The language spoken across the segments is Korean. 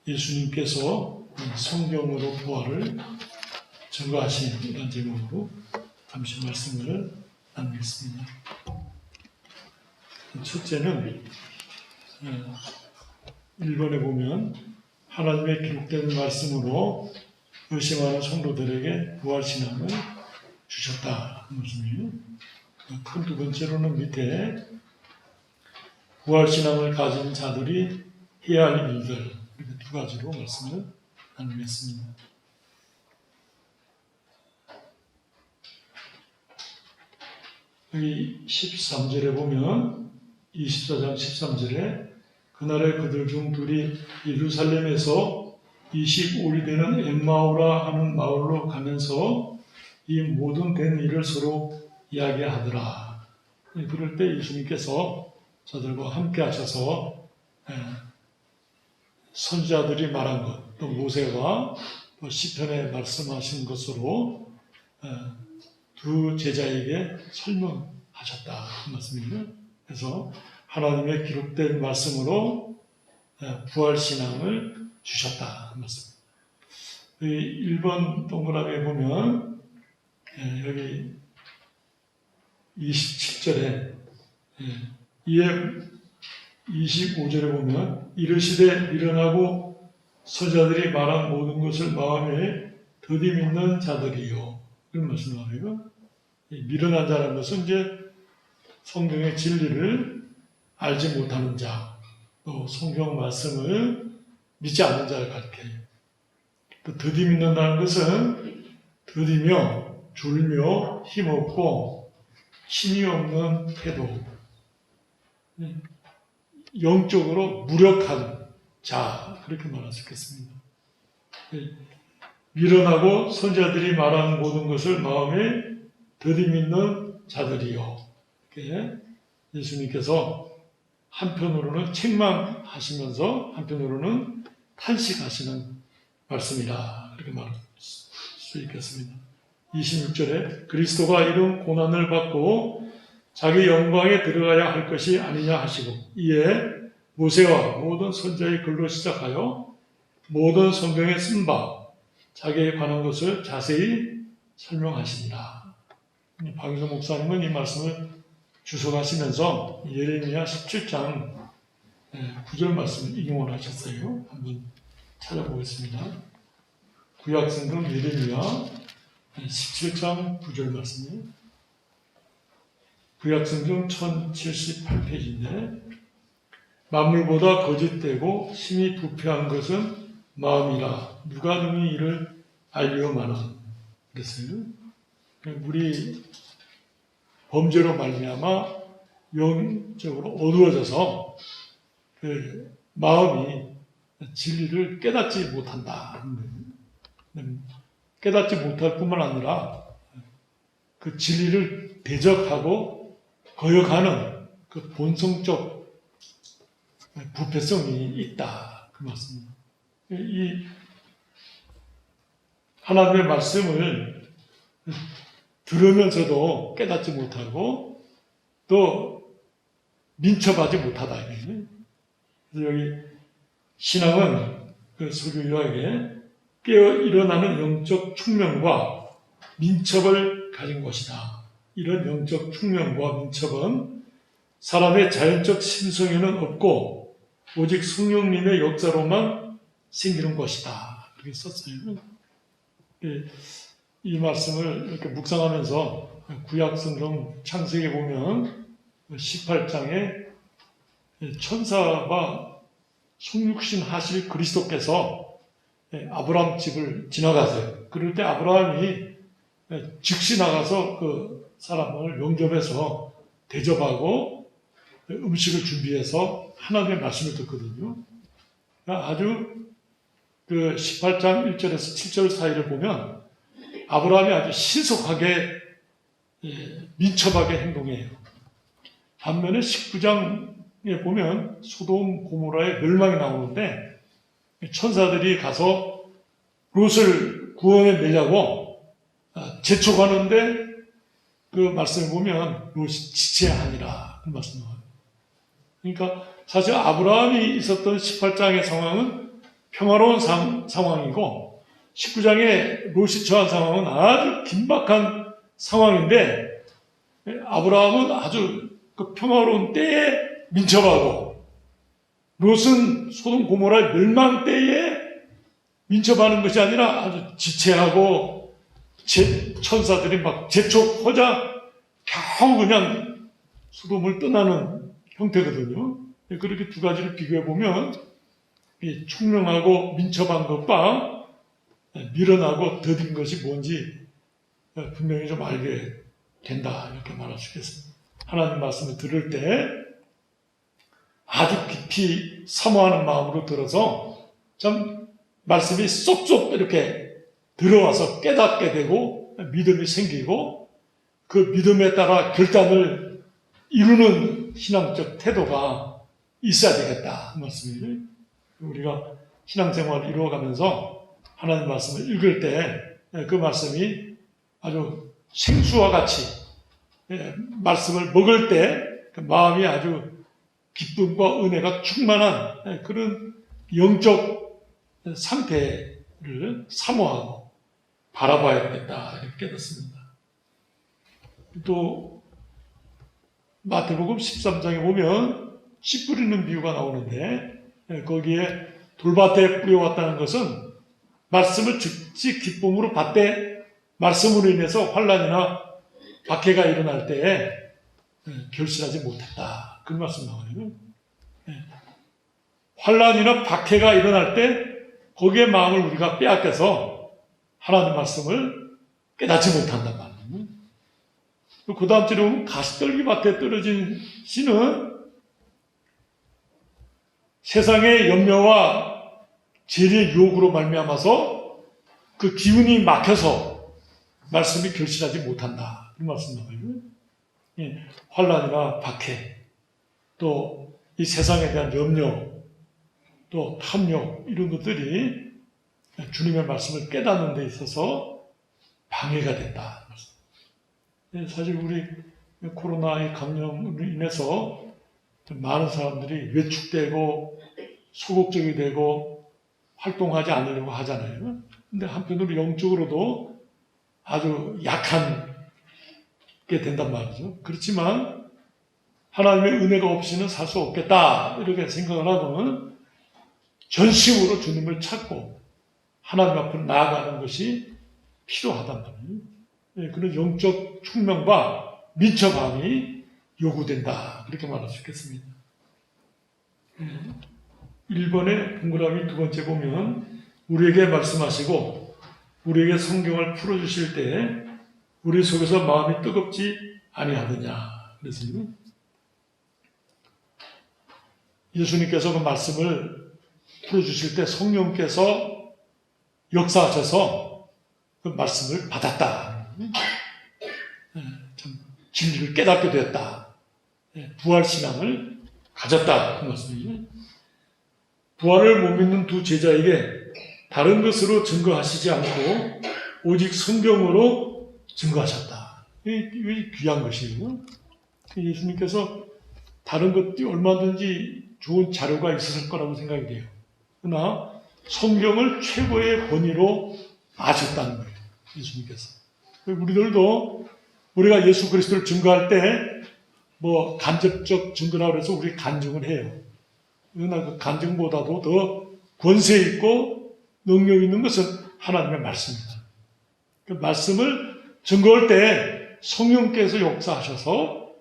예수님께서 성경으로 부활을 증거하신 이런 제목으로 잠시 말씀을 나누겠습니다. 첫째는 1번에 보면 하나님의 기록된 말씀으로 의심하는 성도들에게 부활신앙을 주셨다 그 말씀이에요. 큰 두 번째로는 밑에 부활신앙을 가진 자들이 해야 할 일들, 이렇게 두 가지로 말씀을 나누겠습니다. 여기 13절에 보면 24장 13절에 그날에 그들 중 둘이 예루살렘에서 25리 되는 엠마오라 하는 마을로 가면서 이 모든 된 일을 서로 이야기하더라. 그럴 때 예수님께서 저들과 함께 하셔서 선지자들이 말한 것, 또 모세와 또 시편에 말씀하신 것으로 두 제자에게 설명하셨다 그 말씀이에요. 그래서 하나님의 기록된 말씀으로 부활신앙을 주셨다 그 말씀. 1번 동그라미에 보면 여기 27절에 이에 25절에 보면 이르시되 미련하고 선지자들이 말한 모든 것을 마음에 더디 믿는 자들이요 이런 말씀을 하고요. 미련한 자라는 것은 이제 성경의 진리를 알지 못하는 자, 또 성경 말씀을 믿지 않는 자를 가리켜요. 또 더디 믿는다는 것은 더디며 졸며 힘없고 힘이 없는 태도, 영적으로 무력한 자, 그렇게 말할 수 있겠습니다. 미련하고 선지자들이 말하는 모든 것을 마음에 더디 믿는 자들이요. 이렇게 예수님께서 한편으로는 책망하시면서 한편으로는 탄식하시는 말씀이라 그렇게 말할 수 있겠습니다. 26절에 그리스도가 이런 고난을 받고 자기 영광에 들어가야 할 것이 아니냐 하시고 이에 모세와 모든 선지자의 글로 시작하여 모든 성경에 쓴 바 자기에 관한 것을 자세히 설명하시니라. 박윤서 목사님은 이 말씀을 주석하시면서 예레미야 17장 9절 말씀을 인용을 하셨어요. 한번 찾아보겠습니다. 구약성경 예레미야 17장 9절 말씀이에요. 구약성경 1078페이지인데 만물보다 거짓되고 심히 부패한 것은 마음이라 누가 능히 이를 알리오마는 그랬어요. 우리 범죄로 말미암아 영적으로 어두워져서 그 마음이 진리를 깨닫지 못한다. 깨닫지 못할 뿐만 아니라 그 진리를 대적하고 거역하는 그 본성적 부패성이 있다. 그 말씀입니다. 이 하나님의 말씀을 들으면서도 깨닫지 못하고 또 민첩하지 못하다. 그래서 여기 신앙은 그 설교 요약에 깨어 일어나는 영적 충명과 민첩을 가진 것이다. 이런 영적 충명과 민첩은 사람의 자연적 심성에는 없고 오직 성령님의 역사로만 생기는 것이다. 그렇게 썼어요. 이 말씀을 이렇게 묵상하면서 구약성경 창세기에 보면 18장에 천사가 성육신 하실 그리스도께서 아브라함 집을 지나가세요. 그럴 때 아브라함이 즉시 나가서 그 사람을 영접해서 대접하고 음식을 준비해서 하나님의 말씀을 듣거든요. 아주 그 18장 1절에서 7절 사이를 보면 아브라함이 아주 신속하게 민첩하게 행동해요. 반면에 19장에 보면 소돔 고모라의 멸망이 나오는데 천사들이 가서 롯을 구원해 내려고 재촉하는데 그 말씀을 보면 롯이 지체하니라 그 말씀을. 그러니까 사실 아브라함이 있었던 18장의 상황은 평화로운 상황이고 19장에 롯이 처한 상황은 아주 긴박한 상황인데 아브라함은 아주 그 평화로운 때에 민첩하고 롯은 소돔 고모라 멸망 때에 민첩하는 것이 아니라 아주 지체하고 천사들이 막 재촉하자 겨우 그냥 소돔을 떠나는 형태거든요. 그렇게 두 가지를 비교해 보면 이 총명하고 민첩한 것과 밀어나고 더딘 것이 뭔지 분명히 좀 알게 된다 이렇게 말할 수 있겠습니다. 하나님 말씀을 들을 때 아주 깊이 사모하는 마음으로 들어서 참 말씀이 쏙쏙 이렇게 들어와서 깨닫게 되고 믿음이 생기고 그 믿음에 따라 결단을 이루는 신앙적 태도가 있어야 되겠다. 그 말씀이에요. 우리가 신앙생활을 이루어가면서 하나님 말씀을 읽을 때 그 말씀이 아주 생수와 같이 말씀을 먹을 때 그 마음이 아주 기쁨과 은혜가 충만한 그런 영적 상태를 사모하고 바라봐야 되겠다 이렇게 깨닫습니다. 또 마태복음 13장에 보면 씨 뿌리는 비유가 나오는데 거기에 돌밭에 뿌려왔다는 것은 말씀을 즉시 기쁨으로 받되 말씀으로 인해서 환난이나 박해가 일어날 때에 결실하지 못했다. 그 말씀 나와요. 환난이나 박해가 일어날 때 거기에 마음을 우리가 빼앗겨서 하나님 말씀을 깨닫지 못한단 말이에요. 그 다음 절에 보면 가시떨기밭에 떨어진 씨는 세상의 염려와 재리의 유혹으로 말미암아서 그 기운이 막혀서 말씀이 결실하지 못한다. 이 말씀 나와요. 환난이나 박해, 또 이 세상에 대한 염려, 또 탐욕 이런 것들이 주님의 말씀을 깨닫는 데 있어서 방해가 됐다. 사실 우리 코로나의 감염으로 인해서 많은 사람들이 외축되고 소극적이 되고 활동하지 않으려고 하잖아요. 근데 한편으로 영적으로도 아주 약한 게 된단 말이죠. 그렇지만 하나님의 은혜가 없이는 살 수 없겠다 이렇게 생각을 하고는 전심으로 주님을 찾고 하나님 앞으로 나아가는 것이 필요하단 말이에요. 그런 영적 충명과 민첩함이 요구된다 그렇게 말할 수 있겠습니다. 1번의 동그라미 두 번째 보면 우리에게 말씀하시고 우리에게 성경을 풀어주실 때 우리 속에서 마음이 뜨겁지 아니하느냐 그랬습니다. 예수님께서 그 말씀을 풀어주실 때 성령께서 역사하셔서 그 말씀을 받았다. 참 진리를 깨닫게 되었다. 부활신앙을 가졌다. 그 말씀이에요. 부활을 못 믿는 두 제자에게 다른 것으로 증거하시지 않고 오직 성경으로 증거하셨다. 이게 귀한 것이에요. 예수님께서 다른 것이 얼마든지 좋은 자료가 있었을 거라고 생각이 돼요. 그러나 성경을 최고의 권위로 아셨다는 거예요. 예수님께서. 우리들도 우리가 예수 그리스도를 증거할 때 뭐 간접적 증거라고 해서 우리 간증을 해요. 그러나 그 간증보다도 더 권세 있고 능력 있는 것은 하나님의 말씀입니다. 그 말씀을 증거할 때 성령께서 역사하셔서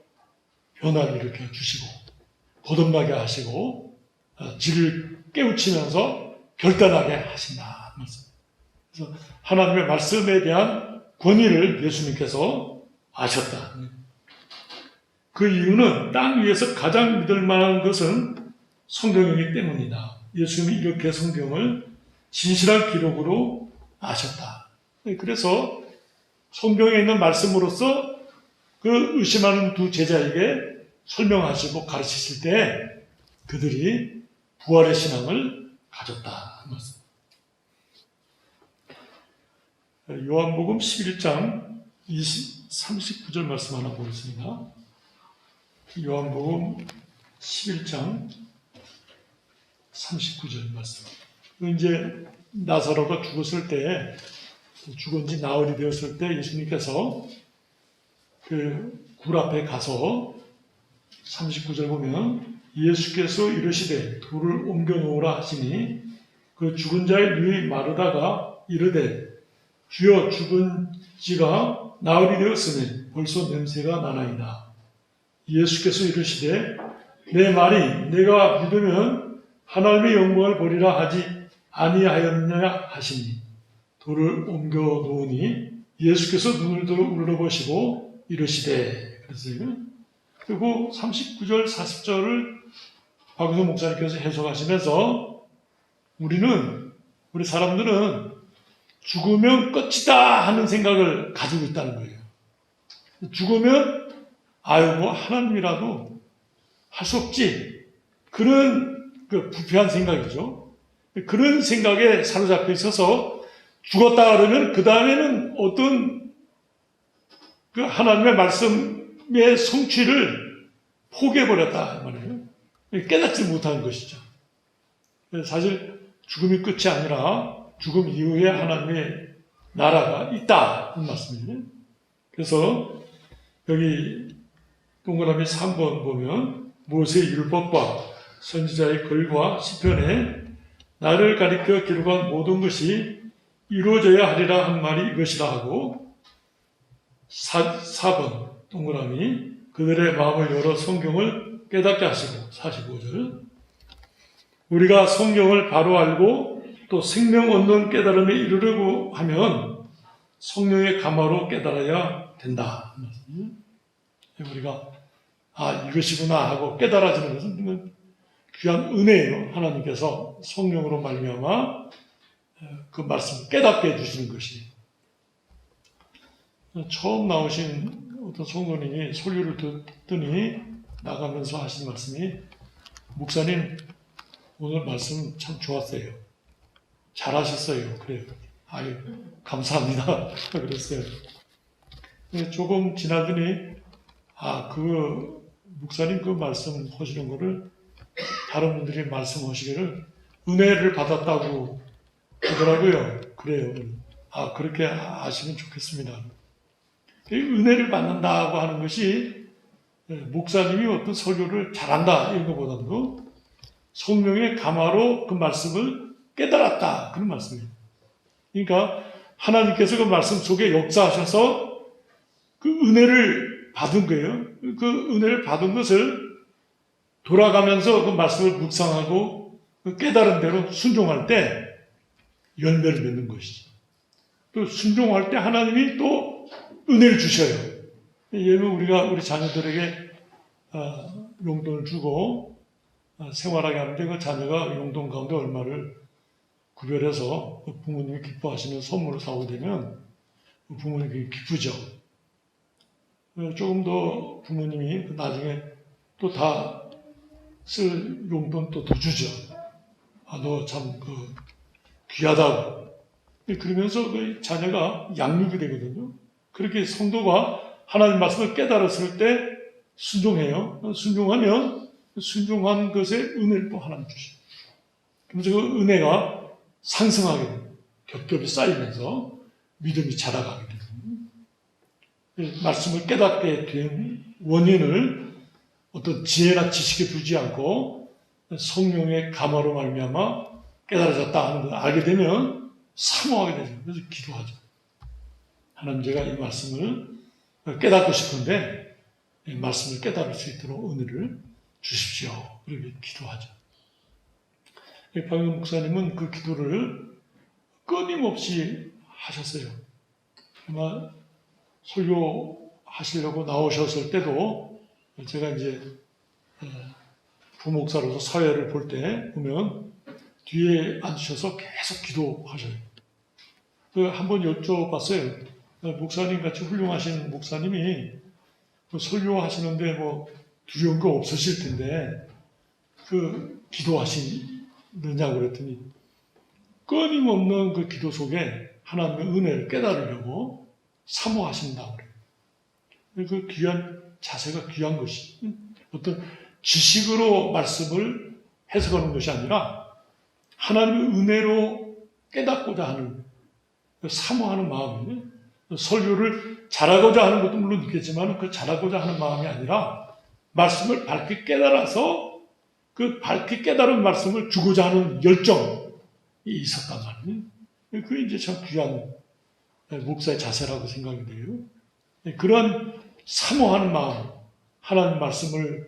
변화를 일으켜 주시고 거듭나게 하시고 질을 깨우치면서 결단하게 하신다. 그래서 하나님의 말씀에 대한 권위를 예수님께서 아셨다. 그 이유는 땅 위에서 가장 믿을 만한 것은 성경이기 때문이다. 예수님이 이렇게 성경을 진실한 기록으로 아셨다. 그래서 성경에 있는 말씀으로서 그 의심하는 두 제자에게 설명하시고 가르치실 때 그들이 부활의 신앙을 가졌다. 요한복음 11장 39절 말씀 하나 보겠습니다. 요한복음 11장 39절 말씀. 이제 나사로가 죽었을 때, 죽은 지 나흘이 되었을 때 예수님께서 그 굴 앞에 가서 39절 보면 예수께서 이르시되 돌을 옮겨 놓으라 하시니 그 죽은 자의 누이 마르다가 이르되 주여 죽은 지가 나흘이 되었으니 벌써 냄새가 나나이다. 예수께서 이르시되 내 말이 내가 믿으면 하나님의 영광을 보리라 하지 아니하였느냐 하시니 돌을 옮겨 놓으니 예수께서 눈을 들어 울어보시고 이르시되 그랬어요. 그리고 39절 40절을 박우성 목사님께서 해석하시면서 우리 사람들은 죽으면 끝이다 하는 생각을 가지고 있다는 거예요. 죽으면 뭐 하나님이라도 할 수 없지. 그런 부패한 생각이죠. 그런 생각에 사로잡혀 있어서 죽었다 그러면 그 다음에는 어떤 하나님의 말씀의 성취를 포기해버렸다 말이에요. 깨닫지 못하는 것이죠. 사실 죽음이 끝이 아니라 죽음 이후에 하나님의 나라가 있다 그 말씀이에요. 그래서 여기 동그라미 3번 보면 모세의 율법과 선지자의 글과 시편에 나를 가리켜 기록한 모든 것이 이루어져야 하리라 한 말이 이것이라 하고 4번 동그라미 그들의 마음을 열어 성경을 깨닫게 하시고 45절 우리가 성경을 바로 알고 또 생명 얻는 깨달음에 이르려고 하면 성령의 감화로 깨달아야 된다. 우리가 이것이구나 하고 깨달아지는 것은 귀한 은혜예요. 하나님께서 성령으로 말미암아 그 말씀을 깨닫게 해주시는 것이. 처음 나오신 어떤 성도님이 설교를 듣더니 나가면서 하신 말씀이 목사님 오늘 말씀 참 좋았어요. 잘하셨어요. 그래요. 감사합니다. 그랬어요. 조금 지나더니 목사님 그 말씀 하시는 거를 다른 분들이 말씀하시기를 은혜를 받았다고 하더라고요. 그래요. 그렇게 아시면 좋겠습니다. 은혜를 받는다고 하는 것이 목사님이 어떤 설교를 잘한다 이런 것보다도 성령의 감화로 그 말씀을 깨달았다 그런 말씀이에요. 그러니까 하나님께서 그 말씀 속에 역사하셔서 그 은혜를 받은 거예요. 그 은혜를 받은 것을 돌아가면서 그 말씀을 묵상하고 그 깨달은 대로 순종할 때 열매를 맺는 것이죠. 또 순종할 때 하나님이 또 은혜를 주셔요. 예를 우리가 우리 자녀들에게 용돈을 주고 생활하게 하는데 그 자녀가 용돈 가운데 얼마를 구별해서 부모님이 기뻐하시는 선물을 사오게 되면 부모님이 기쁘죠. 조금 더 부모님이 나중에 또 다 쓸 용돈 또 더 주죠. 너 참 귀하다고. 그러면서 그 자녀가 양육이 되거든요. 그렇게 성도가 하나님 말씀을 깨달았을 때 순종해요. 순종하면 순종한 것에 은혜를 또 하나님 주시죠. 그러면서 그 은혜가 상승하게 돼요. 겹겹이 쌓이면서 믿음이 자라가게 돼요. 말씀을 깨닫게 된 원인을 어떤 지혜나 지식에 두지 않고 성령의 감화로 말미암아 깨달아졌다 하는 걸 알게 되면 사모하게 되죠. 그래서 기도하죠. 하나님 제가 이 말씀을 깨닫고 싶은데 이 말씀을 깨달을 수 있도록 은혜를 주십시오. 그렇게 기도하죠. 박영 목사님은 그 기도를 끊임없이 하셨어요. 아마 설교하시려고 나오셨을 때도 제가 이제 부목사로서 사회를 볼 때 보면 뒤에 앉으셔서 계속 기도하셔요. 한번 여쭤봤어요. 목사님 같이 훌륭하신 목사님이 설교하시는데 두려운 거 없으실 텐데 기도하시느냐고 그랬더니 끊임없는 그 기도 속에 하나님의 은혜를 깨달으려고 사모하신다고 그래요. 그 귀한 자세가 귀한 것이 어떤 지식으로 말씀을 해석하는 것이 아니라 하나님의 은혜로 깨닫고자 하는, 사모하는 마음이에요. 설교를 잘하고자 하는 것도 물론 있겠지만 그 잘하고자 하는 마음이 아니라 말씀을 밝게 깨달아서 그 밝게 깨달은 말씀을 주고자 하는 열정이 있었단 말이에요. 그게 이제 참 귀한 목사의 자세라고 생각이 돼요. 그런 사모하는 마음, 하나님 말씀을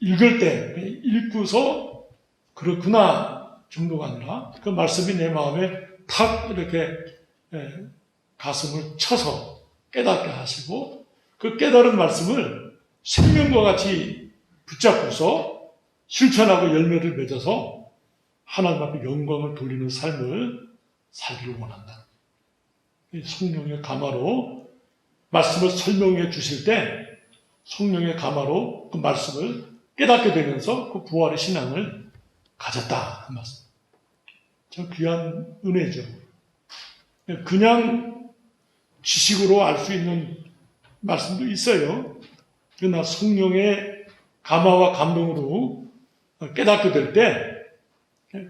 읽을 때 읽고서 그렇구나 정도가 아니라 그 말씀이 내 마음에 탁 이렇게 가슴을 쳐서 깨닫게 하시고 그 깨달은 말씀을 생명과 같이 붙잡고서 실천하고 열매를 맺어서 하나님 앞에 영광을 돌리는 삶을 살기를 원한다. 성령의 가마로 말씀을 설명해 주실 때 성령의 가마로 그 말씀을 깨닫게 되면서 그 부활의 신앙을 가졌다 한 말씀. 참 귀한 은혜죠. 그냥 지식으로 알 수 있는 말씀도 있어요. 그러나 성령의 감화와 감동으로 깨닫게 될 때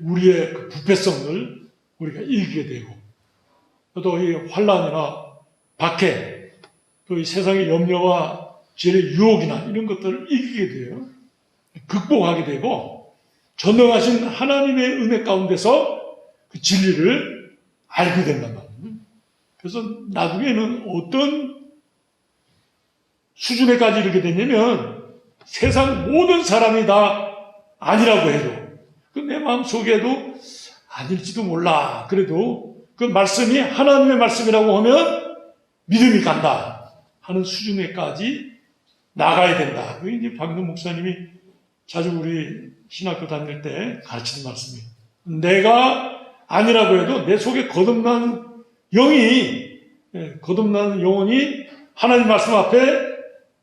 우리의 그 부패성을 우리가 이기게 되고 또 이 환난이나 박해, 또 이 세상의 염려와 죄의 유혹이나 이런 것들을 이기게 돼요. 극복하게 되고 전능하신 하나님의 은혜 가운데서 그 진리를 알게 된단 말이에요. 그래서 나중에는 어떤 수준에까지 이르게 되냐면 세상 모든 사람이 다 아니라고 해도 내 마음 속에도 아닐지도 몰라. 그래도 그 말씀이 하나님의 말씀이라고 하면 믿음이 간다 하는 수준에까지 나가야 된다. 그게 이제 박영 목사님이 자주 우리 신학교 다닐 때 가르치는 말씀이에요. 내가 아니라고 해도 내 속에 거듭난 영혼이 하나님 말씀 앞에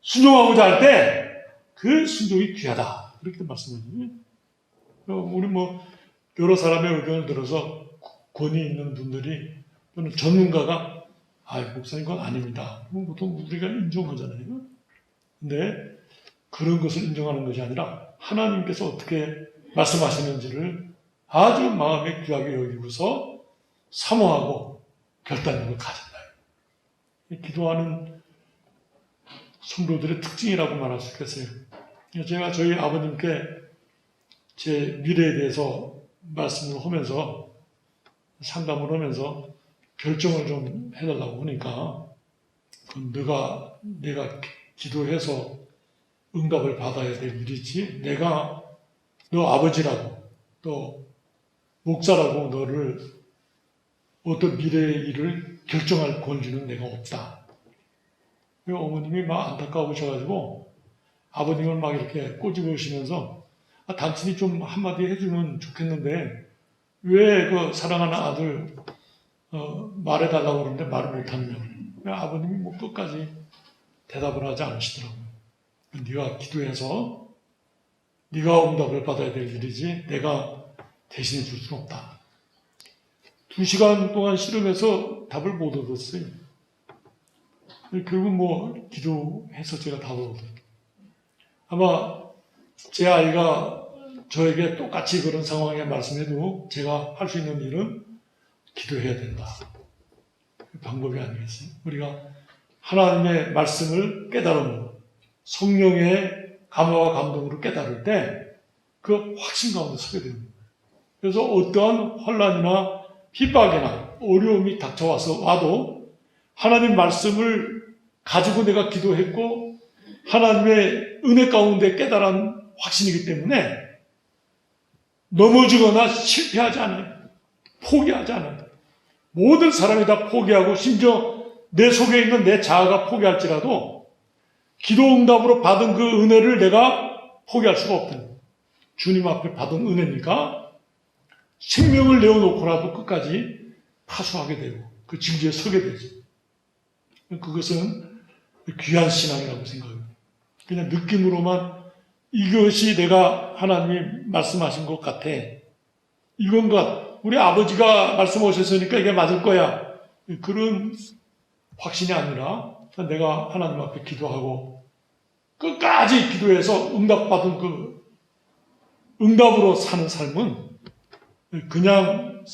순종하고자 할 때 그 순종이 귀하다. 그렇게 말씀하시죠. 우리 여러 사람의 의견을 들어서 권위 있는 분들이 또는 전문가가 목사님 그건 아닙니다. 보통 우리가 인정하잖아요. 근데 그런 것을 인정하는 것이 아니라 하나님께서 어떻게 말씀하시는지를 아주 마음에 귀하게 여기고서 사모하고 결단력을 가진다. 기도하는 성도들의 특징이라고 말할 수 있겠어요. 제가 저희 아버님께 제 미래에 대해서 말씀을 하면서 상담을 하면서 결정을 좀 해달라고 하니까 내가 기도해서 응답을 받아야 될 일이지 내가 너 아버지라고 또 목사라고 너를 어떤 미래의 일을 결정할 권리는 내가 없다. 어머님이 막 안타까우셔가지고 아버님을 막 이렇게 꼬집으시면서 당신이 좀 한마디 해주면 좋겠는데 왜 그 사랑하는 아들 말해달라고 그러는데 말을 못하느냐. 아버님이 끝까지 대답을 하지 않으시더라고요. 네가 기도해서 네가 응답을 받아야 될 일이지 내가 대신해 줄 수는 없다. 2시간 동안 씨름해서 답을 못 얻었어요. 결국 기도해서 제가 답을 얻었어요. 아마 제 아이가 저에게 똑같이 그런 상황에 말씀해도 제가 할 수 있는 일은 기도해야 된다. 그 방법이 아니겠어요? 우리가 하나님의 말씀을 깨달음으로 성령의 감화와 감동으로 깨달을 때 그 확신 가운데 서게 됩니다. 그래서 어떠한 환난이나 핍박이나 어려움이 와도 하나님 말씀을 가지고 내가 기도했고 하나님의 은혜 가운데 깨달은 확신이기 때문에 넘어지거나 실패하지 않아요. 포기하지 않아요. 모든 사람이 다 포기하고 심지어 내 속에 있는 내 자아가 포기할지라도 기도 응답으로 받은 그 은혜를 내가 포기할 수가 없다. 주님 앞에 받은 은혜니까 생명을 내어놓고라도 끝까지 파수하게 되고 그 진리에 서게 되죠. 그것은 귀한 신앙이라고 생각합니다. 그냥 느낌으로만 이것이 내가 하나님이 말씀하신 것 같아. 이건가? 우리 아버지가 말씀하셨으니까 이게 맞을 거야. 그런 확신이 아니라 내가 하나님 앞에 기도하고 끝까지 기도해서 응답받은 그 응답으로 사는 삶은 그냥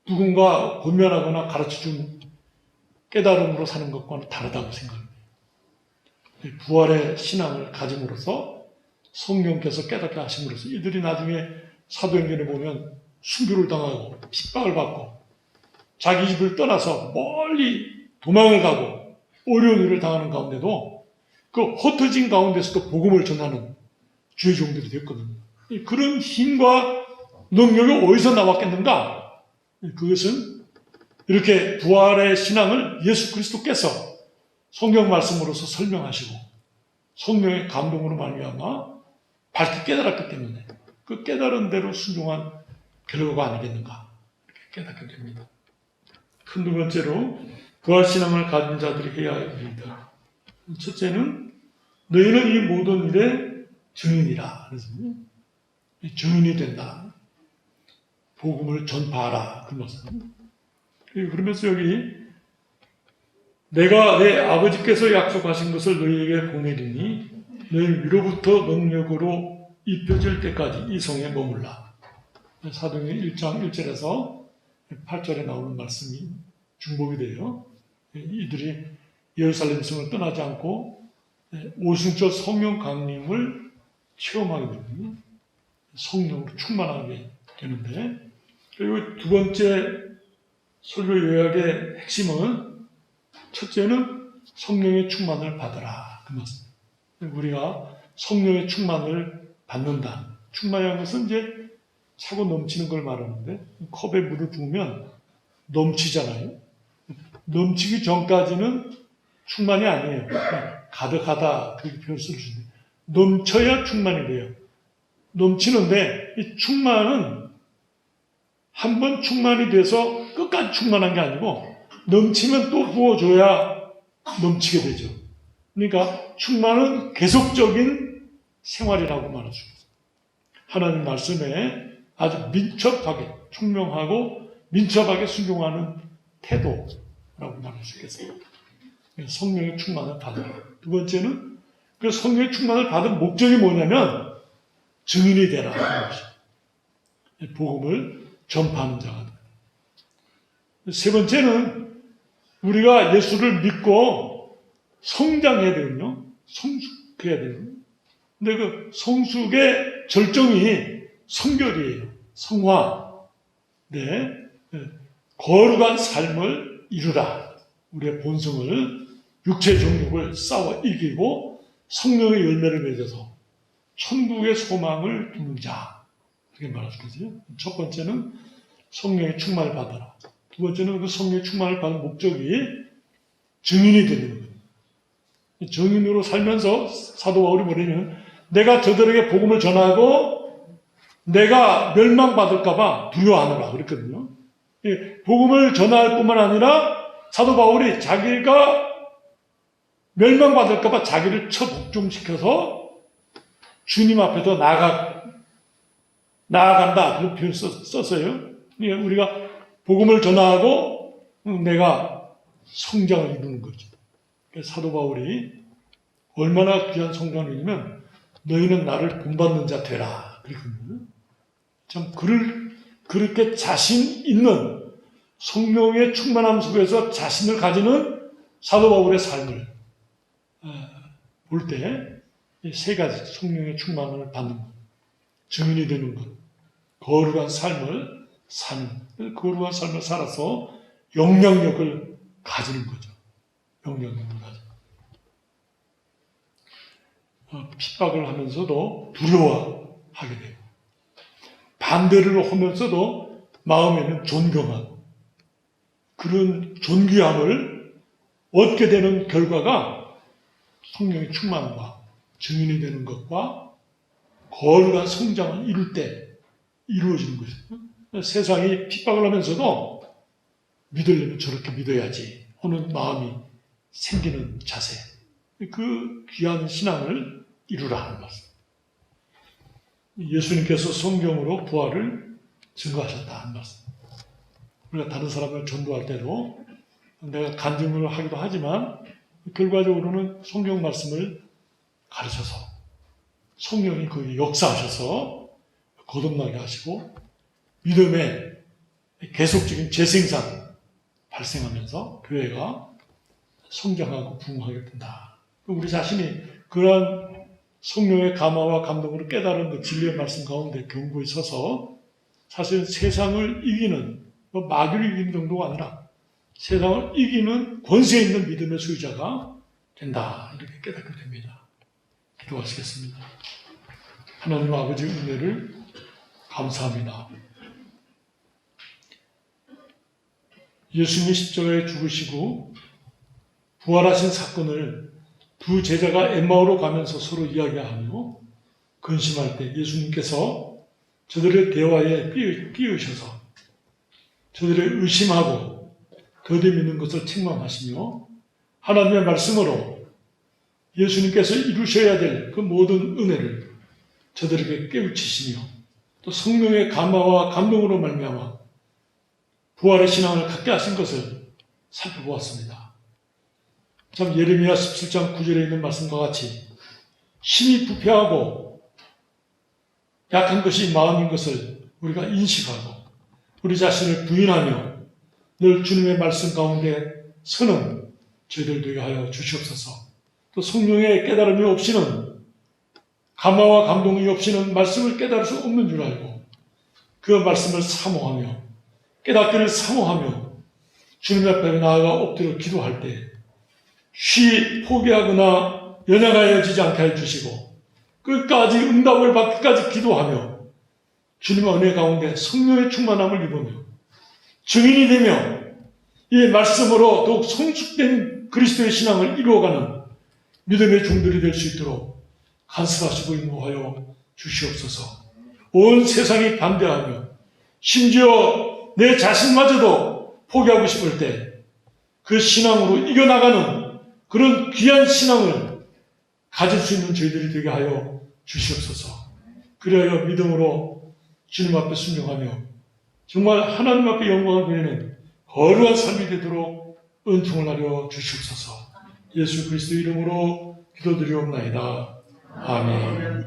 누군가 권면하거나 가르쳐준 깨달음으로 사는 것과는 다르다고 생각합니다. 부활의 신앙을 가짐으로써 성령께서 깨닫게 하심으로써 이들이 나중에 사도행전에 보면 순교를 당하고 핍박을 받고 자기 집을 떠나서 멀리 도망을 가고 어려운 일을 당하는 가운데도 그 흩어진 가운데서도 복음을 전하는 주의 종들이 됐거든요. 그런 힘과 능력이 어디서 나왔겠는가? 그것은 이렇게 부활의 신앙을 예수 그리스도께서 성경 말씀으로서 설명하시고 성령의 감동으로 말미암아 밝게 깨달았기 때문에 그 깨달은 대로 순종한 결과가 아니겠는가 이렇게 깨닫게 됩니다. 큰 두 번째로 부활 신앙을 가진 자들이 해야 할 일이다. 첫째는 너희는 이 모든 일의 증인이라. 그래서 증인이 된다. 복음을 전파하라. 그 말씀. 그러면서 여기 내가 내 아버지께서 약속하신 것을 너희에게 보내리니 너희 위로부터 능력으로 입혀질 때까지 이 성에 머물라. 사도행전 1장 1절에서 8절에 나오는 말씀이 중복이 돼요. 이들이 예루살렘 성을 떠나지 않고 오순절 성령 강림을 체험하게 되거든요. 성령으로 충만하게 되는데, 그리고 두 번째 설교 요약의 핵심은 첫째는 성령의 충만을 받으라. 그 말씀. 우리가 성령의 충만을 받는다. 충만이라는 것은 이제 차고 넘치는 걸 말하는데 컵에 물을 부으면 넘치잖아요. 넘치기 전까지는 충만이 아니에요. 가득하다 그렇게 표현을 쓰는데 넘쳐야 충만이 돼요. 넘치는데 이 충만은 한 번 충만이 돼서 끝까지 충만한 게 아니고 넘치면 또 부어줘야 넘치게 되죠. 그러니까 충만은 계속적인 생활이라고 말할 수 있어요. 하나님 말씀에 아주 민첩하게 총명하고 민첩하게 순종하는 태도라고 말할 수 있겠어요. 성령의 충만을 받으라. 두 번째는 그 성령의 충만을 받은 목적이 뭐냐면 증인이 되라. 복음을 전파하는 자가 되라. 세 번째는 우리가 예수를 믿고 성장해야 되거든요. 성숙해야 되거든요. 근데 그 성숙의 절정이 성결이에요. 성화. 네. 거룩한 삶을 이루라. 우리의 본성을, 육체의 정욕을 싸워 이기고 성령의 열매를 맺어서 천국의 소망을 두는 자. 그렇게 말할 수 있겠어요. 첫 번째는 성령의 충만을 받아라. 두 번째는 그 성령의 충만을 받은 목적이 증인이 되는 거예요. 증인으로 살면서 사도 바울이 뭐냐면 내가 저들에게 복음을 전하고 내가 멸망받을까봐 두려워하노라 그랬거든요. 복음을 전할 뿐만 아니라 사도 바울이 자기가 멸망받을까봐 자기를 처복종시켜서 주님 앞에서 나아간다. 그런 표현을 썼어요. 우리가 복음을 전하고 내가 성장을 이루는 거죠. 사도 바울이 얼마나 귀한 성장을 이루면 너희는 나를 본받는 자 되라. 그랬거든요. 참 그렇게 자신 있는 성령의 충만함 속에서 자신을 가지는 사도 바울의 삶을 볼 때 세 가지 성령의 충만을 받는 것, 증인이 되는 것, 거룩한 삶을 사는, 거룩한 삶을 살아서 영향력을 가지는 거죠. 영향력을 가지는. 핍박을 하면서도 두려워하게 되고, 반대를 하면서도 마음에는 존경하고, 그런 존귀함을 얻게 되는 결과가 성령의 충만과 증인이 되는 것과 거룩한 성장을 이룰 때 이루어지는 것이죠. 세상이 핍박을 하면서도 믿으려면 저렇게 믿어야지 하는 마음이 생기는 자세. 그 귀한 신앙을 이루라 하는 말씀. 예수님께서 성경으로 부활을 증거하셨다 하는 말씀. 우리가 다른 사람을 전도할 때도 내가 간증을 하기도 하지만 결과적으로는 성경 말씀을 가르쳐서 성령이 거기 역사하셔서 거듭나게 하시고 믿음의 계속적인 재생산 발생하면서 교회가 성장하고 부흥하게 된다. 우리 자신이 그러한 성령의 감화와 감동으로 깨달은 그 진리의 말씀 가운데 견고히 서서 사실 세상을 이기는, 마귀를 이기는 정도가 아니라 세상을 이기는 권세 있는 믿음의 소유자가 된다. 이렇게 깨닫게 됩니다. 기도하시겠습니다. 하나님 아버지의 은혜를 감사합니다. 예수님이 십자가에 죽으시고 부활하신 사건을 두 제자가 엠마오로 가면서 서로 이야기하며 근심할 때 예수님께서 저들의 대화에 끼우셔서 저들의 의심하고 더디 믿는 것을 책망하시며 하나님의 말씀으로 예수님께서 이루셔야 될 그 모든 은혜를 저들에게 깨우치시며 또 성령의 감화와 감동으로 말미암아 부활의 신앙을 갖게 하신 것을 살펴보았습니다. 참 예레미야 17장 9절에 있는 말씀과 같이 힘이 부패하고 약한 것이 마음인 것을 우리가 인식하고 우리 자신을 부인하며 늘 주님의 말씀 가운데 서는 저희들 되게 하여 주시옵소서. 또 성령의 깨달음이 없이는 감화와 감동이 없이는 말씀을 깨달을 수 없는 줄 알고 그 말씀을 사모하며 깨닫기를 사모하며 주님 앞에 나아가 엎드려 기도할 때 쉬 포기하거나 연약하여지지 않게 해주시고 끝까지 응답을 받기까지 기도하며 주님의 은혜 가운데 성령의 충만함을 입으며 증인이 되며 이 말씀으로 더욱 성숙된 그리스도의 신앙을 이루어가는 믿음의 종들이 될 수 있도록 간섭하시고 인도하여 주시옵소서. 온 세상이 반대하며 심지어 내 자신마저도 포기하고 싶을 때 그 신앙으로 이겨나가는 그런 귀한 신앙을 가질 수 있는 저희들이 되게 하여 주시옵소서. 그리하여 믿음으로 주님 앞에 순종하며 정말 하나님 앞에 영광을 돌리는 거룩한 삶이 되도록 은총을 하려 주시옵소서. 예수 그리스도 이름으로 기도드리옵나이다. 아멘.